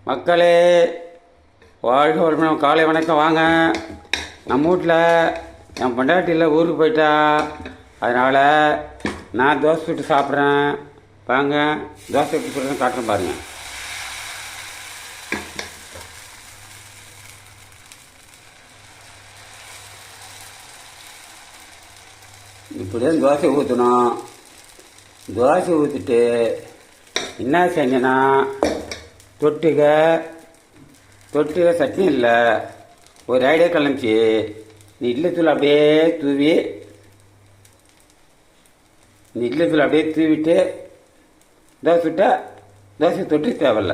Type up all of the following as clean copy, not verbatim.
மக்களே, வாழ்க வளமுடன். காலை வணக்கம். வாங்க, நம்ம வீட்டில் என் பொண்டாட்டியில் ஊருக்கு போயிட்டா, அதனால் நான் தோசை சுட்டு சாப்பிட்றேன். வாங்க, தோசை சுட்டு சுடுறேன், காட்டுறேன் பாருங்கள். இப்படியே தோசை ஊற்றணும். தோசை ஊற்றிட்டு என்ன செஞ்சேன்னா, தொட்டுக சட்னி இல்லை, ஒரு ஐடியா கிளம்பிச்சு. இட்லித்தூள் அப்படியே தூவிட்டு தோசை சுட்டா தோசை தொட்டு தேவையில்ல.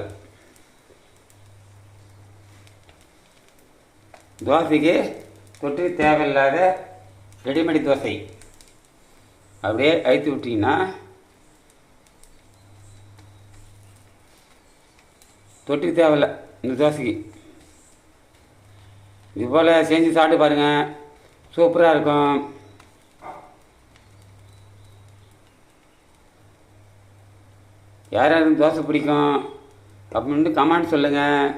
தோசைக்கு தொட்டு தேவையில்லாத ரெடிமேட் தோசை அப்படியே அழுத்தி விட்டிங்கன்னா தொட்டு தேவையில்ல இந்த தோசைக்கு. இது போல் செஞ்சு சாப்பிட்டு பாருங்கள், சூப்பராக இருக்கும். யார் யாருக்கு தோசை பிடிக்கும் அப்படின்னு கமெண்ட் சொல்லுங்கள்.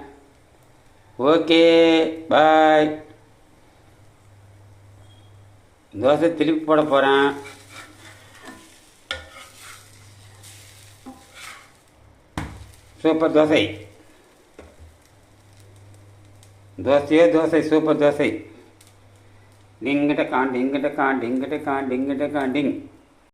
ஓகே, பாய். தோசை திருப்பி போட போகிறேன். Super dosa, dosa super dosa. டிங்கிட்ட காண்டிங்